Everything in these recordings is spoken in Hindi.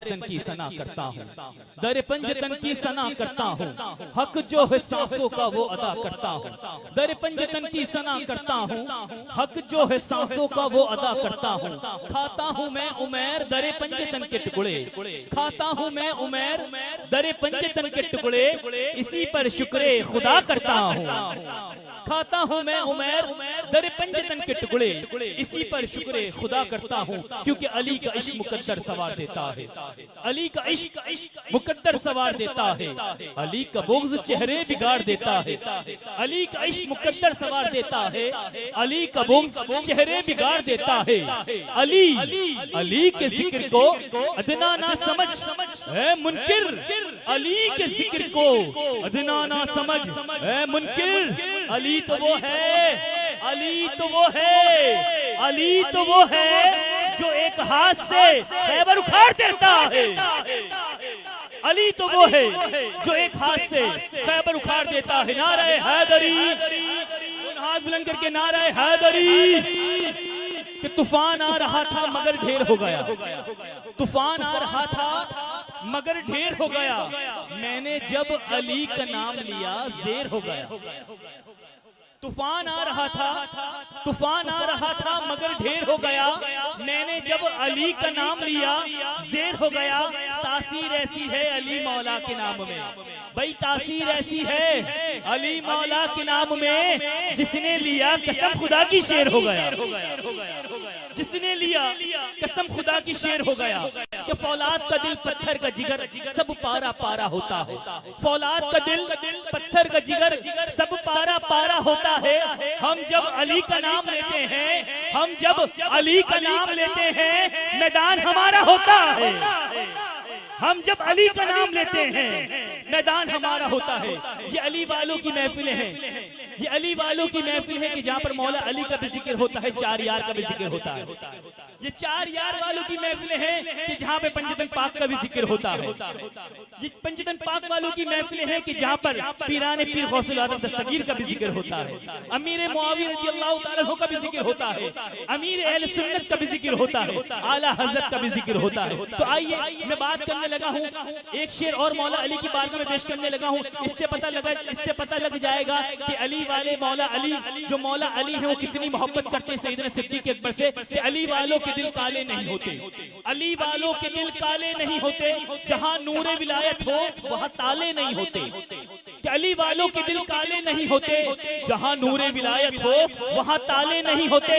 तन की सना करता हूँ, दर पंजतन की सना करता हूँ, हक जो है सांसों का वो अदा करता हूँ। दर पंजतन की सना करता हूँ, हक जो है सांसों का वो अदा करता हूँ। खाता हूँ मैं उमैर दर पंजतन के टुकड़े, खाता हूँ मैं उमैर दर पंजतन के टुकड़े, इसी पर शुक्र खुदा करता हूँ। खाता हूँ मैं उमैर दर पंजतन के टुकड़े, इसी पर शुक्र खुदा करता हूँ। क्योंकि अली का इश्क मुकद्दर सवार देता है, अली का इश्क मुकद्दर सवार देता है, अली का बुग़्ज़ चेहरे बिगाड़ देता है। अली का इश्क मुकद्दर सवार देता है, अली का बुग़्ज़ चेहरे बिगाड़ देता है। अली के जिक्र को अदना ना समझ है मुनकिर, अली के जिक्र को अदना ना समझ है मुनकिर। अली तो वो है, अली तो वो है, अली तो वो है जो एक हाथ से खैबर उखाड़ देता है। अली तो वो है जो एक हाथ से खैबर उखाड़ देता है। नारे हैदरी, हाथ बुलंद करके नारे हैदरी। कि तूफान आ रहा था मगर ढेर हो गया, तूफान आ रहा था मगर ढेर हो गया, मैंने जब अली का नाम लिया ज़ेर हो गया। तूफान आ रहा था, तूफान आ रहा था मगर ढेर हो गया, मैंने जब अली का नाम लिया ज़ेर हो गया। तासीर ऐसी है अली मौला के नाम में, भाई तासीर ऐसी है अली मौला के नाम में, जिसने लिया कसम खुदा की शेर हो गया, जिसने लिया कसम खुदा की शेर हो गया। कि फौलाद का दिल पत्थर का जिगर सब पारा पारा होता है, फौलाद का दिल पत्थर का जिगर सब पारा पारा होता है। हम जब अली का नाम लेते हैं, हम जब अली का नाम लेते हैं, मैदान हमारा होता है। हम जब अली का नाम लेते हैं, मैदान हमारा होता है। ये अली वालों की महफिलें हैं, ये अली वालों की महफिल है कि जहाँ पर मौला अली का भी जिक्र होता है, चार यार का भी जिक्र होता है। ये चार यार वालों की महफिलें हैं कि जहाँ पे पंजतन पाक का भी जिक्र होता है। ये पंजतन पाक वालों की महफिलें हैं कि जहाँ पर पीराने पीर गौसुल आज़म दस्तगीर का भी जिक्र होता है, अमीर मुआविया रज़ियल्लाहु ताला अन्हु का भी जिक्र होता है, अमीर अहले सुन्नत का भी जिक्र होता है, आला हज़रत का भी जिक्र होता है। तो आइए मैं बात करने लगा हूँ, एक शेर और मौला अली की बारगाह में पेश करने लगा हूँ। इससे पता लग जाएगा कि अली वाले मौला अली, जो मौला अली है वो कितनी मोहब्बत करते हैं सैयदना सिद्दीक़ अकबर से। कि अली वालों के दिल काले नहीं होते, अली वालों के दिल काले नहीं होते, जहाँ नूरे विलायत हो वहाँ ताले नहीं होते। कि अली वालों के दिल काले नहीं होते, जहाँ नूरे विलायत हो वहाँ ताले नहीं होते।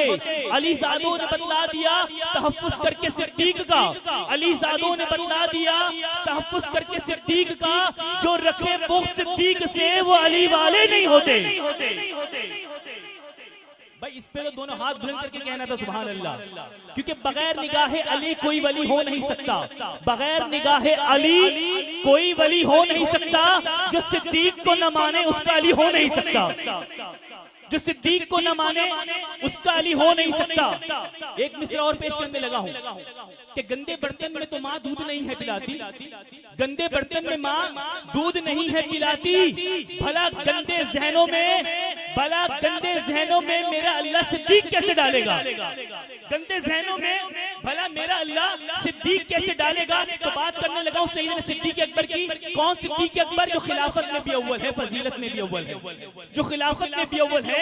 अली ज़ादों ने बतला दिया तहफ़्फ़ुज़ करके सिद्दीक़ का, अली ज़ादों ने बतला दिया तहफ़्फ़ुज़ करके सिद्दीक़ का, जो रखे बुग़्ज़ सिद्दीक़ से वो अली वाले नहीं होते। भाई इस पे तो दोनों हाथ बुलंद करके कहना था सुभान अल्लाह, क्योंकि बगैर निगाहे अली कोई वली हो नहीं सकता, बगैर निगाहे अली कोई वली हो नहीं सकता। जो सिद्दीक़ को न माने उसका अली हो नहीं सकता, जो सिद्दीक़ को न माने उसका अली हो नहीं सकता। एक मिसरा और पेश करने लगा हूँ कि गंदे बर्तन में तो माँ दूध नहीं है पिलाती, गंदे बर्तन में माँ दूध नहीं है पिलाती, भला गंदे ज़हनों में, भला गंदे ज़हनों में मेरा अल्लाह सिद्दीक़ कैसे डालेगा, गंदे ज़हनों में भला मेरा अल्लाह सिद्दीक़ कैसे डालेगा। तो बात करने लगा हूँ सैयदना सिद्दीक़ अकबर की। कौन सिद्दीक़ अकबर? जो खिलाफत में भी अव्वल है, फजीलत में भी अव्वल है, जो खिलाफत में भी अव्वल है,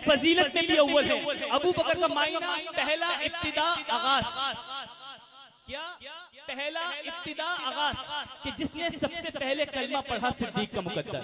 फजीलत में भी अव्वल है। अबू बकर का मायना पहला इब्तिदा आगाज़, क्या पहला इब्तिदा आगाज़, कि जिसने सबसे पहले कलमा पढ़ा सिद्दीक़ का मुकद्दर,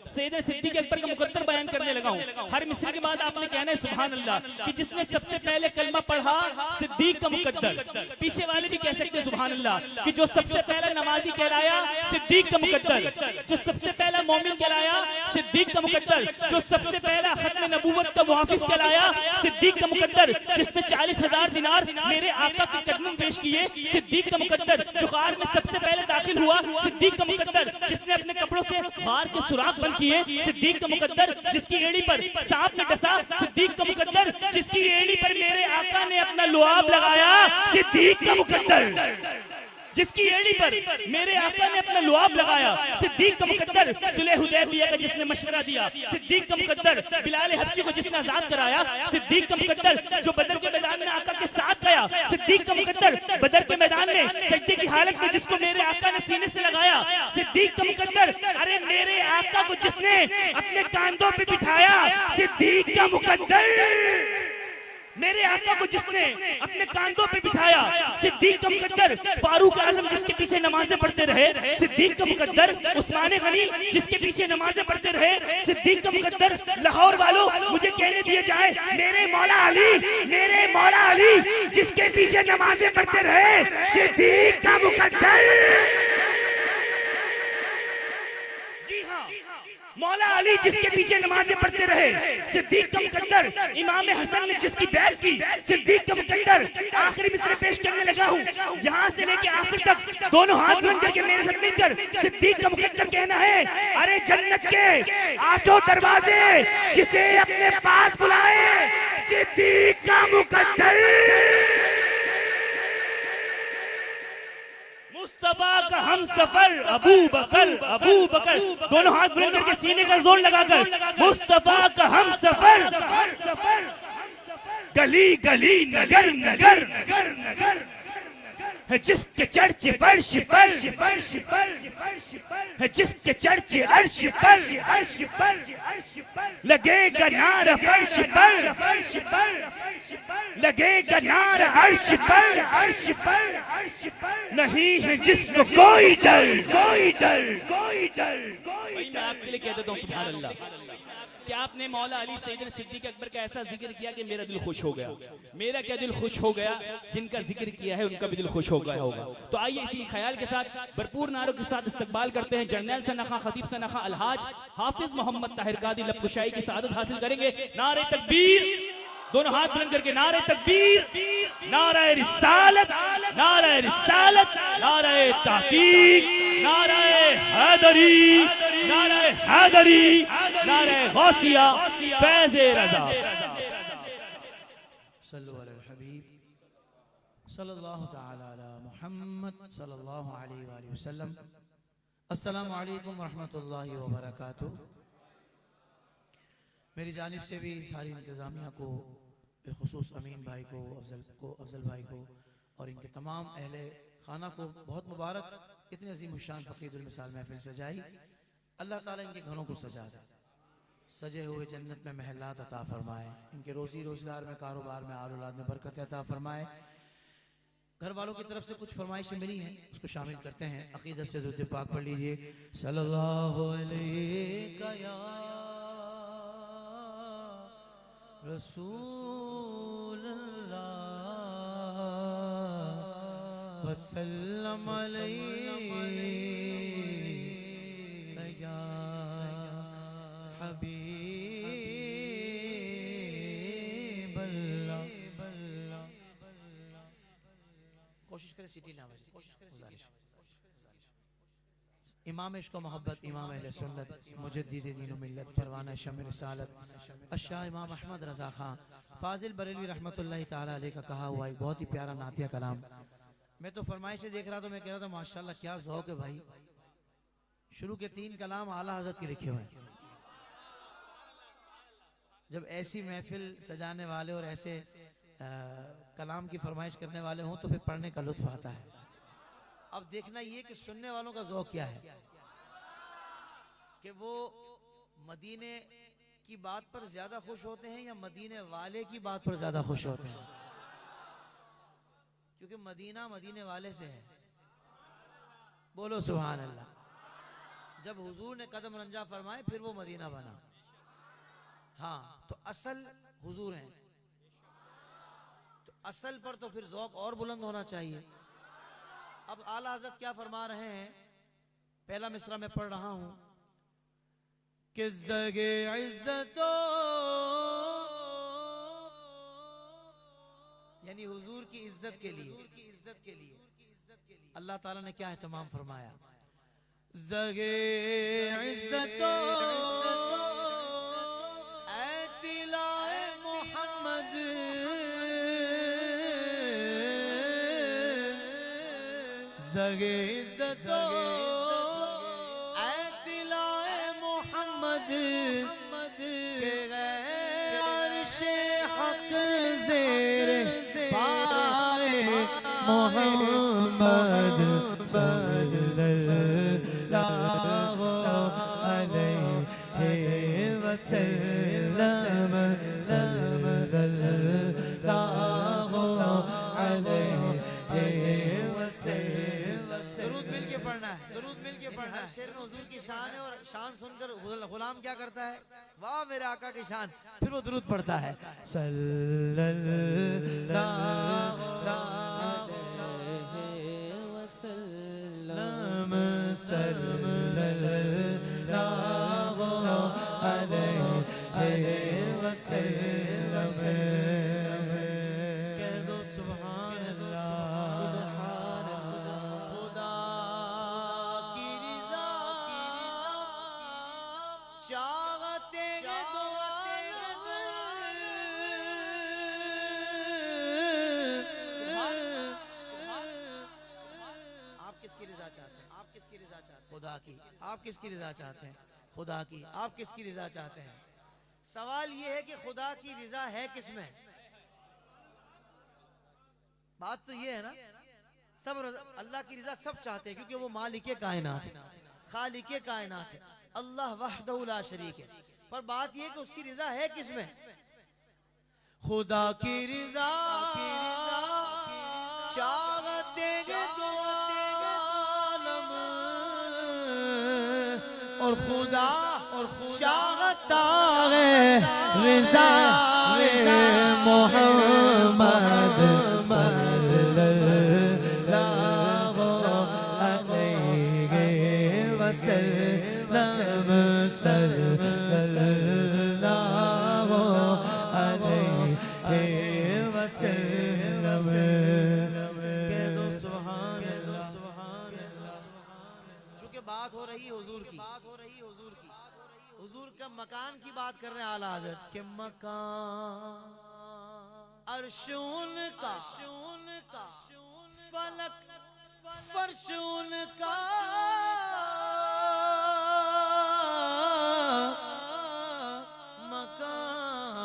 सैयदना सिद्दीक़ अकबर का मुकद्दर बयान करने लगा हूँ। हर मिसरे के बाद आपने कहना है सुभान अल्लाह, कि जिसने सबसे पहले कलमा पढ़ा सिद्दीक़ का मुकद्दर। पीछे वाले भी कह सकते हैं सुभान अल्लाह, कि जो सबसे पहला नमाजी कहलाया सिद्दीक़ का मुकद्दर, जो सबसे पहला मोमिन कहलाया सिद्दीक़ का मुकद्दर, जो सबसे पहला खत्म नबूवत का मुहाफिज कहलाया सिद्दीक़ का मुकद्दर, जिसने 40,000 दिनार मेरे आका के कदमों में पेश किए सिद्दीक़ का मुकद्दर, जो ग़ार में सबसे पहले दाखिल हुआ सिद्दीक़ का मुकद्दर, जिसने अपने कपड़ों से ग़ार के सुराख बंद किए सिद्दीक़ का मुकद्दर, जिसकी एड़ी पर सांप ने डसा सिद्दीक़ का मुकद्दर, जिसकी एड़ी पर मेरे आका ने अपना लुआब लगाया सिद्दीक़ का मुकद्दर, जिसकी एड़ी पर मेरे आका ने अपना लुआब लगाया, सिद्दीक का मुकद्दर सुलह हुदैबिया का जिसने मशवरा दिया, सिद्दीक का मुकद्दर बिलाल हबशी को जिसने आजाद कराया, सिद्दीक का मुकद्दर जो बदर के मैदान में आका के साथ गया, सिद्दीक का मुकद्दर बदर के मैदान में सजदे की हालत में जिसको मेरे आका ने सीने से लगाया, सिद्दीक का मुकद्दर, अरे मेरे आका को जिसने अपने कांधों पे बिठाया, सिद्दीक का मुकद्दर, मेरे आका को जिसने अपने कांधों पे बिठाया, सिद्दीक का मुकद्दर, फारूक आजम जिसके पीछे नमाजें पढ़ते रहे, सिद्दीक का मुकद्दर, उस्मान गनी जिसके पीछे नमाजें पढ़ते रहे, सिद्दीक का मुकद्दर। लाहौर वालों मुझे कहने दिया जाए, मेरे मौला अली जिसके पीछे नमाजें पढ़ते रहे, सिद्दीक का मुकद्दर। मौला अली जिसके पीछे नमाजें पढ़ते रहे, सिद्दीक का मुकद्दर, इमाम हसन ने जिसकी बैत की, सिद्दीक का मुकद्दर। आखिरी मिसरे पेश करने लगा हूँ, यहाँ से लेके आखिर तक दोनों हाथ बुलंद करके मेरे साथ मिलकर सिद्दीक का मुकद्दर कहना है, अरे जन्नत के आठों दरवाजे जिसे अपने पास बुलाए, सिद्दीक का मुकद्दर। मुस्तफा का हम सफर अबू बकर, दोनों हाथ बुलंद करके सीने का जोर लगाकर, मुस्तफा का हम सफर, गली गली नगर नगर है जिसके चर्चे फर्श पर, है जिसके चर्चे अर्श पर, लगेगा नारा फर्श पर, लगेगा नारा अर्श पर, नहीं है जिसको कोई डर। भाई मैं आपके लिए कह देता हूँ सुभान अल्लाह, कि आपने मौला अली सैयदना सिद्दीक अकबर का ऐसा जिक्र किया कि मेरा दिल खुश हो गया। मेरा क्या दिल खुश हो गया, जिनका जिक्र किया है उनका भी दिल खुश हो गया होगा। तो आइए इसी ख्याल के साथ भरपूर नारों के साथ इस्तकबाल करते हैं। जर्नैल सनखा खतीब सनखा अलहाज हाफिज मोहम्मद ताहिर कादी लबकुशाई की सआदत हासिल करेंगे। नारे तकबीर, दोनों हाथ बुलंद करके नारे तकबीर, नारे रिसालत, नारे रिसालत, नारे तहकीक, नारे हैदरी, नारे हैदरी, नारे गौसिया, फैज़े रज़ा। सल्लु अलल हबीब सल्लल्लाहु तआला अला मुहम्मद सल्लल्लाहु अलैहि वसल्लम। अस्सलामु अलैकुम व रहमतुल्लाहि व बरकातुहू। मेरी जानिब से भी सारी इंतज़ामिया को, बिलखुसूस अमीन भाई को, अफजल भाई को और इनके तमाम अहले खाना को बहुत मुबारक। इतनी अजीम शान फ़क़ीदुल मिसाल महफिल सजाई, अल्लाह ताला इनके घरों को सजा दे, सजे हुए जन्नत में महलात अता फरमाए, इनके रोजी रोजगार में, कारोबार में, आल औलाद में बरकत अता फरमाए। घर वालों की तरफ से कुछ फरमाइशें मिली हैं, उसको शामिल करते हैं। अक़ीदत से दुरूद पाक पढ़ लीजिए। सल्लल्लाहु अलैका या रसूलल्लाह वसल्लम अलैका या हबीबल्लाह। कोशिश करें सीटी ना बजे। इमाम इश्क़ व मोहब्बत, इमाम अहले सुन्नत, मुजद्दिद दीन व मिल्लत, परवाना शम्स रिसालत अशाह इमाम अहमद रज़ा खान फाजिल बरेलवी रहमतुल्लाहि ताला अलैह का कहा हुआ एक बहुत ही प्यारा नातिया कलाम। मैं तो फरमाइशें देख रहा था, मैं कह रहा था माशाल्लाह क्या ज़ौक़ है भाई। शुरू के 3 कलाम आला हज़रत के लिखे हुए हैं। जब ऐसी महफिल सजाने वाले और ऐसे कलाम की फरमाइश करने वाले हों तो फिर पढ़ने का लुत्फ आता है। अब देखना ये कि सुनने वालों का ज़ौक़ क्या है, कि वो मदीने की बात पर ज्यादा खुश होते हैं या मदीने वाले की बात पर ज्यादा खुश होते हैं। क्योंकि मदीना मदीने वाले से है। बोलो सुभान अल्लाह। जब हुजूर ने कदम रंजा फरमाए फिर वो मदीना बना। हाँ, तो असल हुजूर हैं, तो असल पर तो फिर ज़ौक़ और बुलंद होना चाहिए। अब आला हज़रत क्या फरमा रहे हैं, पहला मिसरा मैं पढ़ रहा हूं कि ज़गे इज़्ज़तो, यानी हुजूर की इज्जत के लिए अल्लाह ताला ने क्या एहतमाम फरमाया। ज़गे इज़्ज़तो ऐतिलाए मोहम्मद, सगे इज़्ज़तो ऐतिलाए मोहम्मद के गैर अर्शे हक ज़ेरे पाए मोहम्मद सल्लल्लाहु अलैहि वसल्लम सल्लल्लाहु अलैहि वसल्लम। दुरूद मिल के पढ़ना है, दुरूद मिल के पढ़ना है। शेर में हुजूर की शान है और शान सुनकर गुलाम क्या करता है, वाह मेरे आका की शान, फिर वो दुरूद पढ़ता है सल्लल्लाहु वसल्लम सल्लल्लाहु अलैहि वसल्लम। कह दो सुभान अल्लाह। खुदा की रिज़ा चाहते दो आप किसकी रिज़ा चाहते हैं? आप किसकी रिज़ा चाहते हैं? खुदा की। आप किसकी रिज़ा चाहते हैं? खुदा की। आप किसकी रिज़ा चाहते हैं? सवाल ये है कि खुदा की रिज़ा है किसमें? बात तो ये है ना, सब अल्लाह की रिज़ा सब चाहते हैं क्योंकि वो मालिके कायनात है, खालिके कायनात है, अल्लाह वहदहु ला शरीक है। पर बात ये है कि उसकी रिज़ा है किसमें? खुदा की रिज़ा चाहते दो आलम और खुदा चाहता है रिज़ा मोहम्मद सल्लल्लाहु अलैहि वसल्लम सल्लल्लाहु अलैहि वसल्लम। कह दो सुभान अल्लाह। चूंकि बात हो रही हुजूर की, हुजूर का मकान की बात कर रहे हैं आला हज़रत के मकान अर्शून का फलक फर्शून का मकान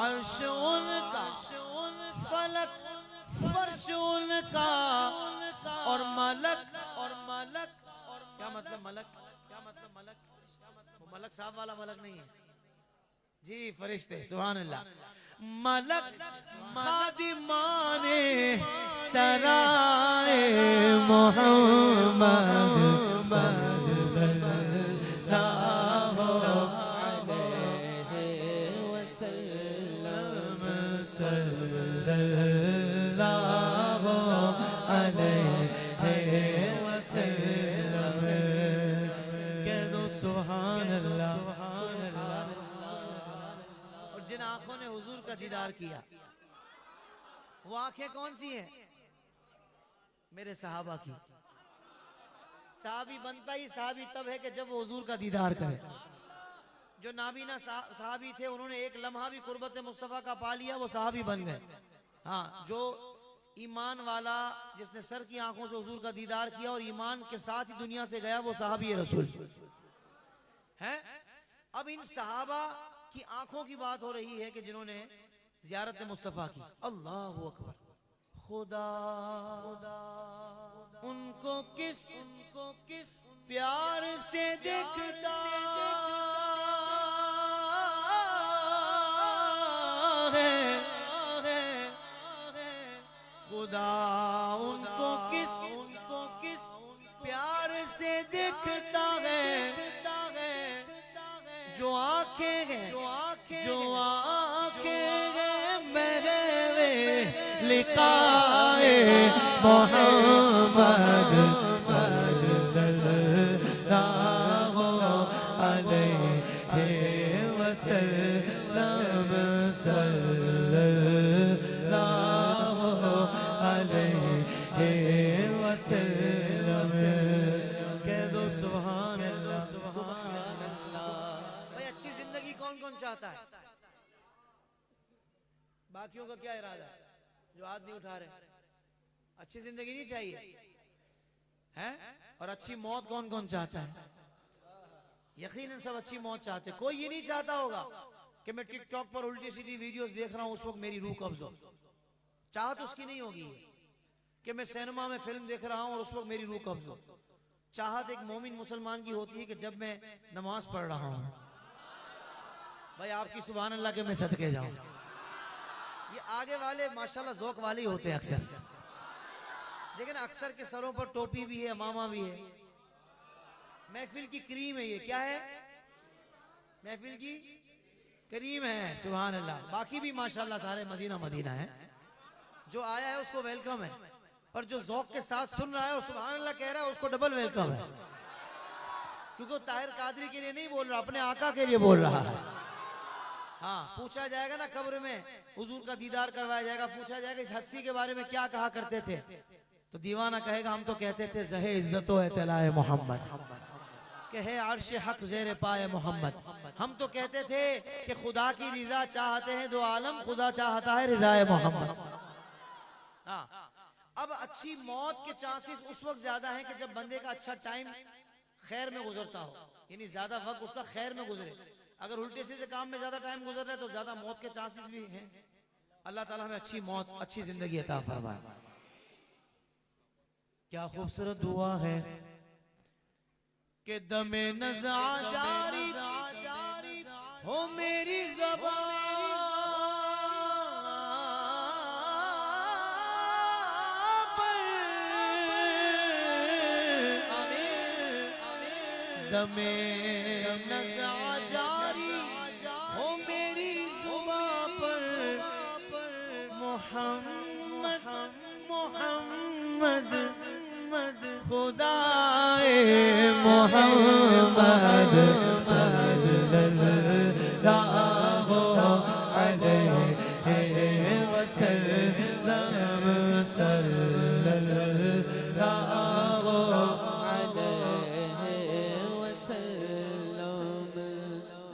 अर्शून का फलक फर्शून का और मलक क्या मतलब मलक? क्या मतलब मलक? वो मलक साहब वाला मलक नहीं है जी, फरिश्ते। सुभान अल्लाह। मलक खादिमाने सराए मोहम्मद सल्लल्लाहु अलैहि वसल्लम सल्लल्लाहु अलैहि वसल्लम। कह दो सुभान अल्लाह। और जिन आंखों ने हुजूर का दीदार किया वो आंखें कौन सी हैं? मेरे सहाबा की। सहाबी बनता ही सहाबी तब है कि जब वो हुजूर का दीदार करे। जो नाबीना सहाबी थे उन्होंने एक लम्हा भी कुर्बत मुस्तफ़ा का पा लिया, वो सहाबी बन गए। हाँ, जो ईमान वाला जिसने सर की आंखों से हुजूर का दीदार किया और ईमान के साथ ही दुनिया से गया, वो सहाबी रसूल है। अब इन सहाबा की आंखों की बात हो रही है कि जिन्होंने ज़ियारत मुस्तफ़ा की। अल्लाहु अकबर। खुदा उनको किस प्यार से देखता है, खुदा उनको किस प्यार से देखता है। जो आंखें हैं महवे लिकाए मोहम्मद सल्लल्लाहु अलैहि वसल्लम सल्लल्लाहु अलैहि वसल्लम। कह दो सुभान अल्लाह। भाई अच्छी जिंदगी कौन कौन चाहता है? बाकियों का क्या इरादा है जो हाथ नहीं उठा रहे? अच्छी जिंदगी नहीं चाहिए? है? और अच्छी मौत कौन कौन चाहता है? यकीनन सब अच्छी मौत चाहते हैं। कोई ये नहीं चाहता होगा कि मैं टिकटॉक पर उल्टी सीधी वीडियोस देख रहा हूं उस वक्त मेरी रूह कब्ज हो। चाहत उसकी नहीं होगी कि मैं सिनेमा में फिल्म देख रहा हूं और उस वक्त मेरी रूह कब्ज हो। चाहत एक मोमिन मुसलमान की होती है कि जब मैं नमाज पढ़ रहा हूं, भाई आपकी सुभान अल्लाह के मैं सदके जाऊं। ये आगे वाले माशाल्लाह ज़ौक़ वाले ही होते हैं अक्सर, लेकिन अक्सर के सरों पर टोपी भी है, अमामा भी है। महफिल की क्रीम है ये। क्या है? महफिल की क्रीम है। सुभान अल्लाह। बाकी भी माशाल्लाह सारे मदीना मदीना है। जो आया है उसको वेलकम है, पर जो ज़ौक़ के साथ सुन रहा है और सुभान अल्लाह कह रहा है उसको डबल वेलकम है, क्योंकि वो ताहिर कादरी के लिए नहीं बोल रहा, अपने आका के लिए बोल रहा है। हाँ, पूछा जाएगा ना कब्र में, हुजूर का दीदार करवाया जाएगा, पूछा जाएगा इस हस्ती के बारे में क्या कहा करते थे, तो दीवाना कहेगा हम तो कहते थे ज़हे इज्जतो एतलाए मोहम्मद, के है अर्श हक ज़ेरे पाए मोहम्मद। हम तो कहते थे कि खुदा की रिजा चाहते हैं दो आलम, खुदा चाहता है रिजाए मोहम्मद। हाँ, अब अच्छी मौत के चांसेस उस वक्त ज्यादा हैं कि जब बंदे का अच्छा टाइम खैर में गुजरता हो, यानी ज्यादा वक्त उसका खैर में गुजरे। अगर उल्टे सीधे काम में ज्यादा टाइम गुजर रहा है तो ज्यादा मौत के चांसेस भी हैं। अल्लाह ताला हमें अच्छी मौत, अच्छी जिंदगी अता फरमाए। क्या खूबसूरत दुआ है कि दमे नज़ा जारी हो मेरी ज़बान पर, दमे नज़ा जारी हो मेरी ज़ुबान पर, मोहम्मद मोहम्मद खुदाए मोहम्मद सल्लल्लाहु अलैहि वसल्लम, सल्लल्लाहु अलैहि वसल्लम।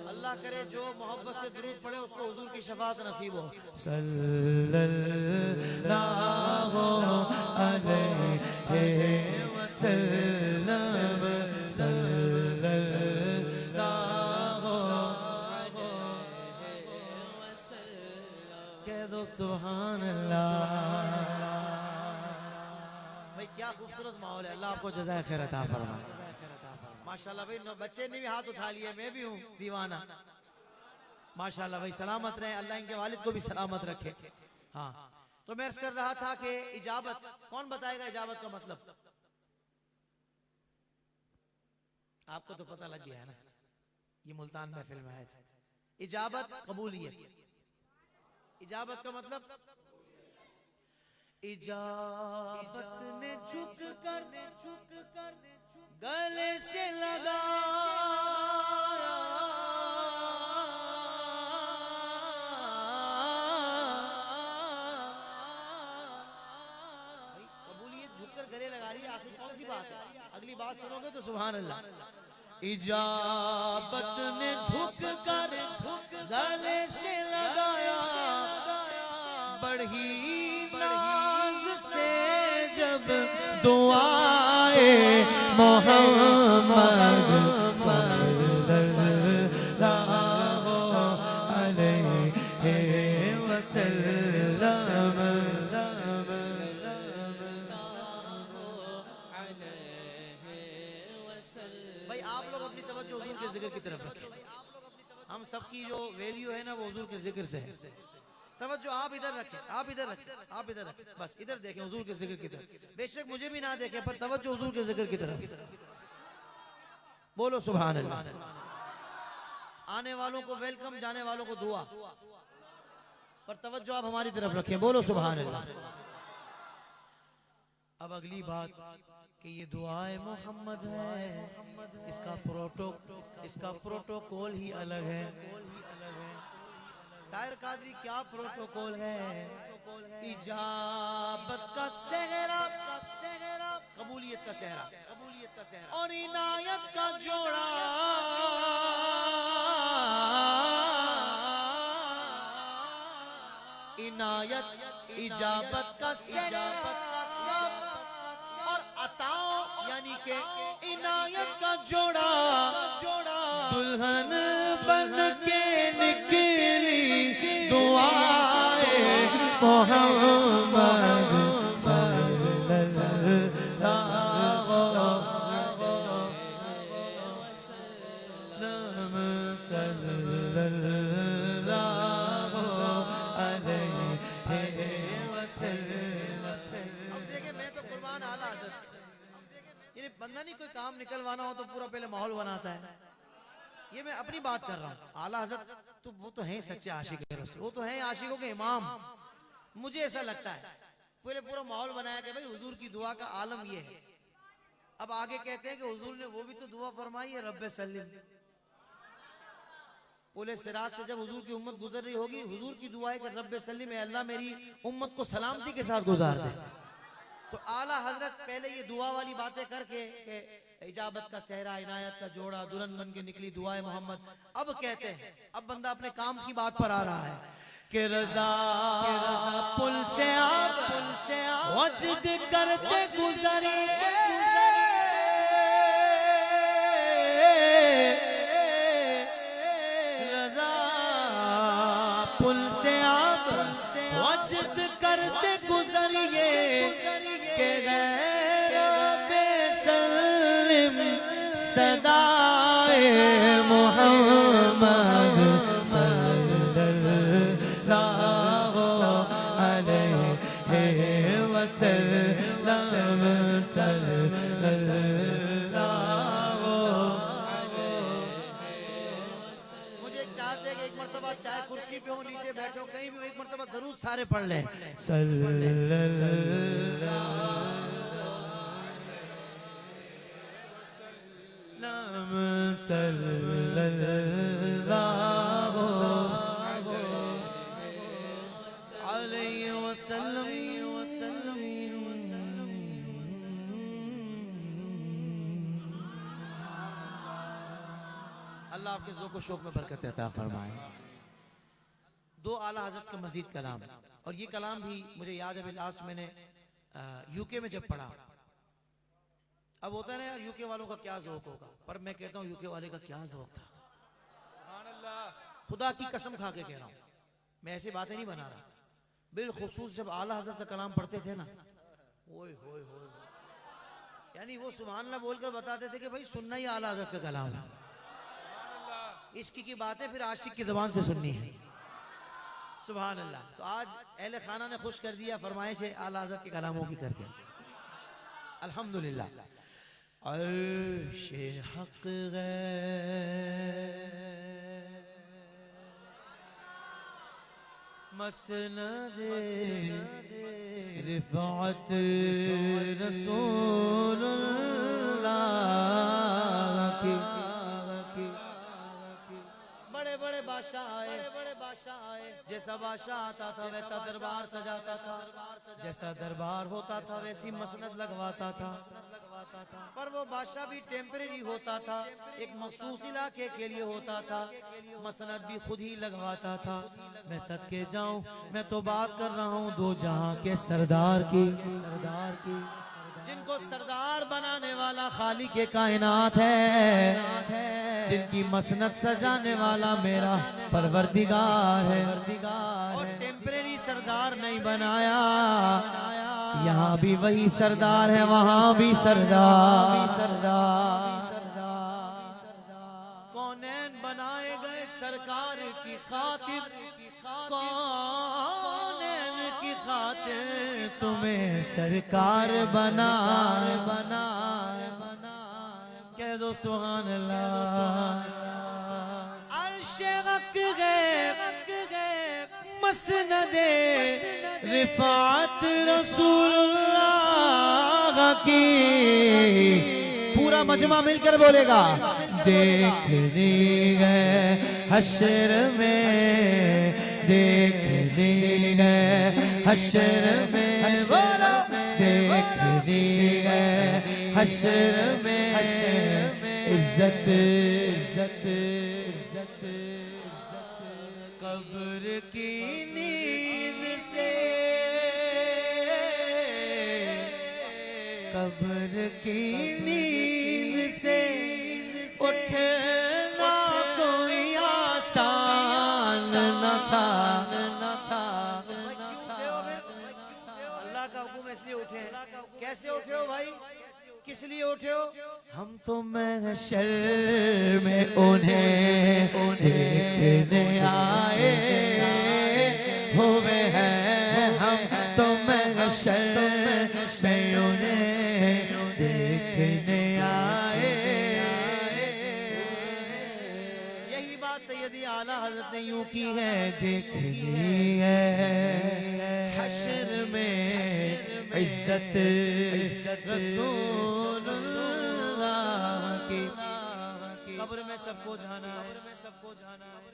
अल्लाह करे जो मोहब्बत से दुरूद पढ़े उसको हुजूर की शफाअत नसीब हो। सल्लल्लाहु अलैहि वसल्लम, सल्लल्लाहु अलैहि वसल्लम। कह दो सुभान अल्लाह। भाई क्या खूबसूरत माहौल है। अल्लाह आपको जज़ाए खैर अता फरमाए। माशाल्लाह भाई, बच्चे ने भी हाथ उठा लिए, मैं भी हूँ दीवाना। माशाल्लाह भाई, सलामत रहे, अल्लाह इनके वालिद को भी सलामत रखे। हाँ, तो मैं अर्ज़ कर रहा था कि इजाबत, कौन बताएगा इजाबत का मतलब? आपको तो पता लग गया है ना, ये मुल्तान महफिल में आए थे। इजाबत कबूलियत। इजाबत का मतलब, इजाबत ने झुक कर गले से लगाया, कबूलियत झुककर गले लगा रही है, आखिर कौन सी बात है? अगली बात सुनोगे तो सुभान अल्लाह। इजाबत ने झुक कर गले से लगाया, बढ़ी नाज से जब दुआए मोहम्मद सल्लल्लाहु अलैहि वसल्लम। भाई आप लोग अपनी तवज्जो हुजूर के जिक्र की तरफ रखें। हम सबकी जो वैल्यू है ना वो हुजूर के जिक्र से है। तवज्जो आप इधर रखें, आप इधर रखें, आप इधर रखें, बस इधर देखें हुजूर के जिक्र की तरफ। बेशक मुझे भी ना देखें, पर तवज्जो हुजूर के जिक्र की तरफ। बोलो सुभान अल्लाह। आने वालों को वेलकम, जाने वालों को दुआ, पर तवज्जो आप हमारी तरफ रखें। बोलो सुभान अल्लाह। अब अगली बात कि ये दुआए मोहम्मद है, इसका प्रोटोकॉल ही अलग है। ताहिर कादरी क्या प्रोटोकॉल है? इजाबत का सेहरा, कबूलियत का सेहरा, और इनायत का जोड़ा, इनायत इजाबत का सेहरा, और अताओ के इनायत का जोड़ा दुल्हन बन के निकली दुआए मोहम्मद बंदा नहीं कोई काम निकलवाना हो तो पूरा पहले माहौल बनाता है। ये मैं अपनी बात कर रहा हूँ। आला हज़रत तो वो तो हैं सच्चे आशिक है, वो तो हैं आशिकों के इमाम। मुझे ऐसा लगता है पहले पूरा माहौल बनाया कि भाई हुजूर की दुआ का आलम ये है। अब आगे कहते हैं कि हुजूर ने वो भी तो दुआ फरमाई है, रब्बे सल्लिम। पुले सिरात से जब हुजूर की उम्मत गुजर रही होगी, हुजूर की दुआ है कि रब्बे सल्लिम, अल्लाह मेरी उम्मत को सलामती के साथ गुजार दे। तो आला हजरत पहले ये दुआ वाली बातें करके इजाबत का सहरा, इनायत का जोड़ा, दुल्हन बन के निकली दुआए मोहम्मद। अब कहते हैं, अब बंदा अपने काम की बात पर आ रहा है कि रजा पुल से आप वजद करते गुजरिए, रजा पुल से आप वजद करते गुजरिए के गैर बेसल्लिम सदाए मोहम्मद सल्लल्लाहु अलैहि वसल्लम सल्लल्लाहु। मुझे एक चाहते हैं कि एक मर्तबा चाहे कुर्सी पे हो, नीचे बैठे हो, कहीं भी एक मर्तबा दरूद सारे पढ़ लें। सल्लल्लाहु अलैहि वसल्लम। अल्लाह आपके ज़ौक़ व शौक़ में बरकत अता फरमाए। दो आला हज़रत का मज़ीद कलाम, और ये कलाम भी मुझे याद है लास्ट मैंने यूके में जब पढ़ा। अब होता है ना यार, यूके वालों का क्या ज़ौक़ होगा, पर मैं कहता हूँ यूके वाले का क्या ज़ौक़ था। खुदा की कसम खा के कह रहा हूँ, मैं ऐसी बातें नहीं बना रहा। बिलखुसूस जब आला हज़रत का कलाम पढ़ते थे ना, ओए होए होए, यानी वो सुभान अल्लाह बोलकर बताते थे कि भाई सुनना ही आला हज़रत का कलाम है। इश्क की बातें फिर आशिक की ज़बान से सुननी है। सुभान अल्लाह। तो आज अहले खाना ने खुश कर दिया फरमाइश है आला हज़रत के कलामों की करके, अल्हम्दुलिल्लाह। अर्शे हक मसनद रिफ़अत रसूलुल्लाह की। बड़े बड़े बादशाह आए, जैसा बादशाह आता था वैसा दरबार सजाता था, जैसा दरबार होता था वैसी मसनद लगवाता था। पर वो बादशाह भी टेम्परेरी होता था, एक मखसूस इलाके के लिए होता था, मसनद भी खुद ही लगवाता था। मैं सदके जाऊं, मैं तो बात कर रहा हूँ दो जहां के सरदार की, जिनको सरदार बनाने वाला खाली के कायनात है, जिनकी मसनद सजाने वाला मेरा परवरदिगार है। और टेम्परेरी सरदार नहीं बनाया, यहाँ भी वही सरदार है, वहाँ भी सरदार। कौनैन बनाए गए सरकार की खातिर, कौनैन की खातिर तुम्हें सरकार बनाए कह दो सुभान अल्लाह। अर्शे हक गए मसनदे रिफ़ात रसूलुल्लाह की। पूरा मजमा मिलकर बोलेगा, देखने गए हश्र में, देखने गए हश्र में, बोलो देखने गए हश्र में, इज्जत इज्जत इज्जत कब्र की नींद से, कब्र की नींद कैसे उठे हो भाई, किस लिए उठे हो? हम तो महशर में उन्हें देखने आए हुए हैं, हम तो महशर में उन्हें देखने आए। यही बात सैयदी आला हजरत ने यूं की है, देखनी है हश्र में इज्जत रसूलुल्लाह की। कब्र में सबको जाना है,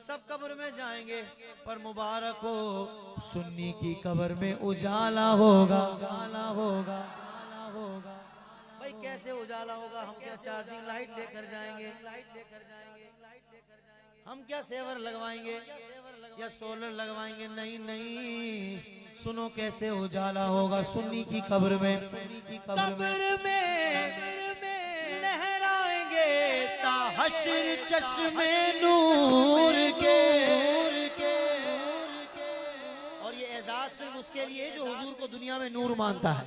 सब कब्र में जाएंगे, पर मुबारक हो सुन्नी की कब्र में उजाला होगा। भाई कैसे उजाला होगा? हम क्या चार्जिंग लाइट लेकर जाएंगे? हम क्या सेवर लगवाएंगे या सोलर लगवाएंगे? नहीं नहीं, सुनो कैसे उजाला होगा सुन्नी की कब्र में। कब्र में लहराएंगे ताहश्र चश्मे नूर के। और ये एजाज सिर्फ उसके लिए जो हुजूर को दुनिया में नूर मानता है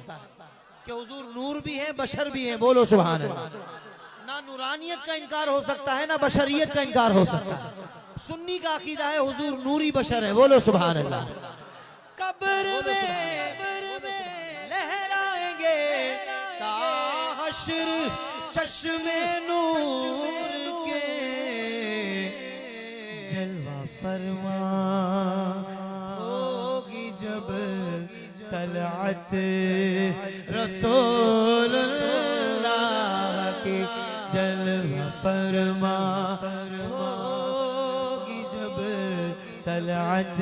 कि हुजूर नूर भी है बशर भी है। बोलो सुभान अल्लाह। ना नूरानियत का इनकार हो सकता है, ना बशरियत का इनकार हो सकता है। सुन्नी का अकीदा है हुजूर नूरी बशर है। बोलो सुभान अल्लाह। कब्र में लहराएंगे ताहश्र चश्मे नूर के। जलवा फरमा होगी जब तलअत रसूलुल्लाह की। जलवा फरमा होगी जब तलअत।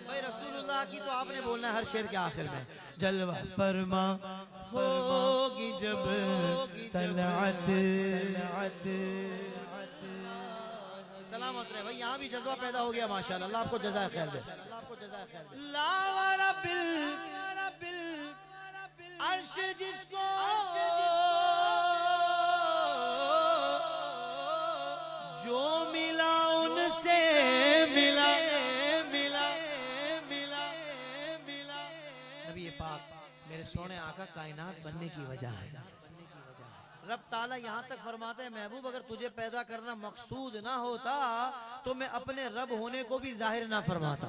भाई रसूलुल्लाह की तो आपने बोलना है हर शेर के आखिर में। जलवा फरमा होगी जब तलअत। सलामत रहे भाई, यहाँ भी जज्बा पैदा हो गया माशाल्लाह। अल्लाह आपको जज़ा खैर दे। ला रब्बिल अर्श जिसको जो मिला उनसे मिला। नबी पाक मेरे सोने आका कायनात बनने की वजह है। रब ताला यहाँ तक फरमाते हैं, महबूब अगर तुझे पैदा करना मकसूद ना होता तो मैं अपने रब होने को भी जाहिर ना फरमाता।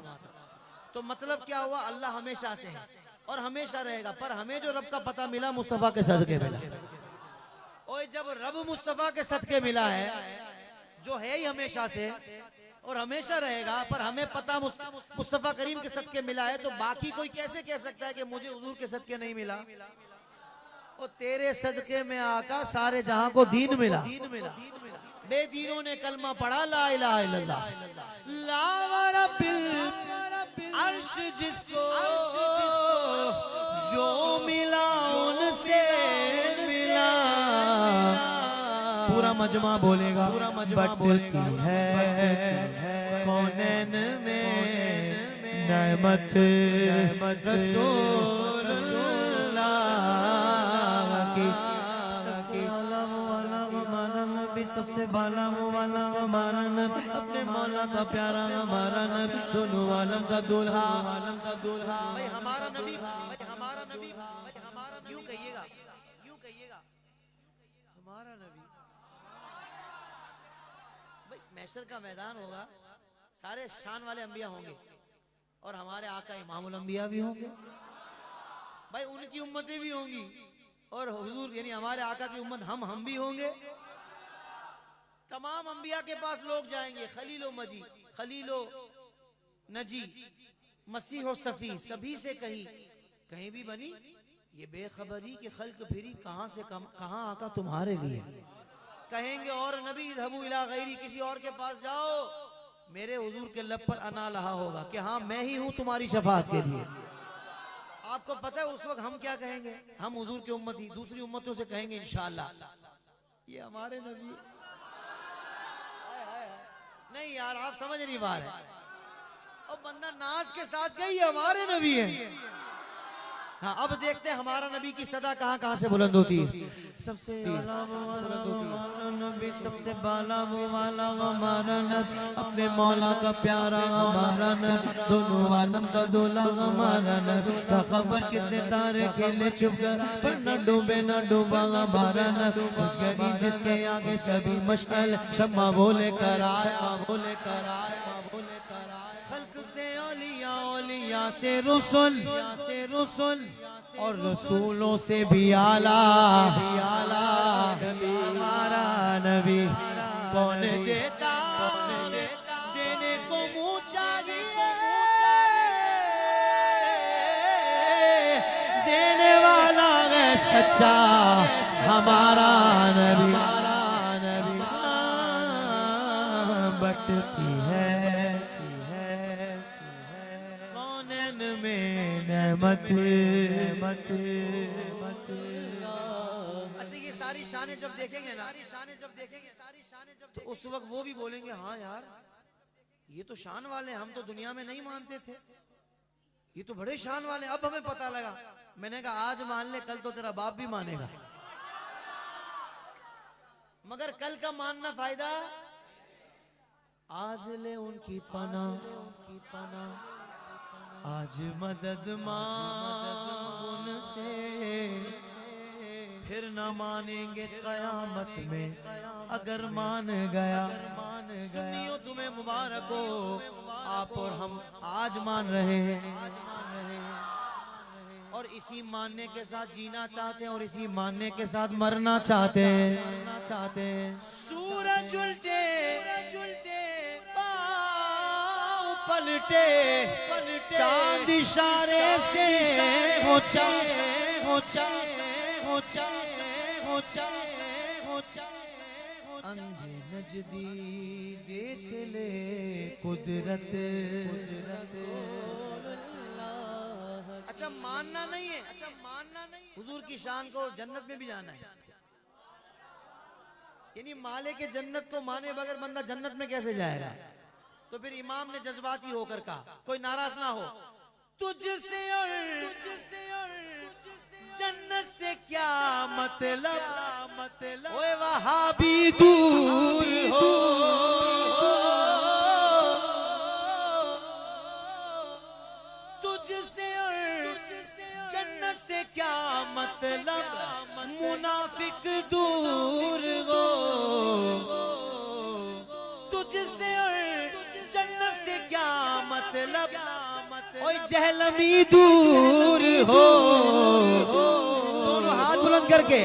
तो मतलब क्या हुआ? अल्लाह हमेशा से है और हमेशा रहेगा, पर हमें जो रब का पता मिला मुस्तफा के सदके मिला। और जब रब मुस्तफा के सदके मिला है जो है ही हमेशा से और हमेशा रहेगा, पर हमें पता मुस्तफा करीम के सदके मिला है, तो बाकी कोई कैसे कह सकता है कि मुझे हुजूर के सदके नहीं मिला? और तेरे सदके में आका सारे जहां को दीन मिला। बेदीनों ने कलमा पढ़ा ला इलाहा इल्लल्लाह। ला रब्बिल अर्श जिसको जो मिला उनसे मिला। पूरा मजमा बोलेगा, बटती है कौनैन में नेमत रसूलुल्लाह की। सबसे बाला वाला हमारा नबी, अपने मौला का प्यारा हमारा नबी, दोनों आलम का दूल्हा। भाई हमारा नबी, भाई हमारा नबी, भाई हमारा नबी। यूं कहिएगा हमारा नबी। भाई महशर का मैदान होगा, सारे शान वाले अंबिया होंगे और हमारे आका इमामुल अंबिया भी होंगे। भाई उनकी उम्मतें भी होंगी और हुजूर यानी हमारे आका की उम्मत हम भी होंगे। तमाम अंबिया के पास लोग जाएंगे, खलीलो मजी, खलीलो नजी, मसीहो सफी, सभी से कहीं भी बनी ये बेखबरी की खल्क फिरी, कहां से कहां आका तुम्हारे लिए। कहेंगे और नबी धबू इला गैरी, किसी और के पास जाओ, मेरे हुजूर के लब पर अना लहा होगा कि हाँ मैं ही हूं तुम्हारी शफाअत के लिए। आपको पता है उस वक्त हम क्या कहेंगे? हम हुजूर के उम्मती दूसरी उम्मतों से कहेंगे इंशाअल्लाह ये हमारे नबी। नहीं यार आप समझ नहीं पा रहे। और बंदा नाज के साथ गई हमारे नबी है, हाँ, अब देखते हैं हमारा नबी की सदा कहाँ कहाँ से बुलंद होती है। सबसे आला वो वाला हमारा नबी, सबसे बाला वो वाला हमारा नबी, अपने मौला का प्यारा हमारा नबी, दोनों आलम का दूल्हा हमारा नबी। खबर कितने तारे खेले चुप कर, पर न डूबे न डूबा हमारा नबी। कुछ गई जिसके आगे सभी मशअल, शम्मा बोले कराया, बोले कराया, बोले कराया। खल्क से औलिया, औलिया से रसूल, और रसूलों से भी आला हमारा नबी। कौन देता देने को मुँह चाहिए, देने वाला है सच्चा हमारा नबी। बटती है कौनन में नेमत। अच्छा, ये सारी शानें जब देखेंगे ना, तो उस वक्त वो भी बोलेंगे हाँ यार ये तो शान वाले, हम तो दुनिया में नहीं मानते थे, ये तो बड़े शान वाले, अब हमें पता लगा। मैंने कहा आज मान ले, कल तो तेरा बाप भी मानेगा, मगर कल का मानना फायदा। आज ले उनकी पना, आज मदद मांग उनसे, फिर न मानेंगे कयामत में अगर मान गया। सुन्नियों तुम्हें मुबारक हो, आप और हम आज मान रहे हैं, और इसी मानने के साथ जीना चाहते हैं, और इसी मानने के साथ मरना चाहते हैं। सूरज उल्टे पाँव पलटे, चांद इशारे से हो अंधे नजदी देख ले कुदरत। अच्छा मानना नहीं है, हुजूर की शान को जन्नत में भी जाना है, यानी माले के जन्नत को माने बगैर बंदा जन्नत में कैसे जाएगा। तो फिर इमाम ने जज्बाती होकर कहा, कोई नाराज ना हो, तुझसे और जन्नत से क्या मतलब, ओए वहाँ भी दूर हो। तुझसे और जन्नत से क्या मतलब, मुनाफिक दूर हो। तुझसे और जन्नत से क्या मतलब, ओए जहलमी दूर हो। दोनों हाथ बुलंद करके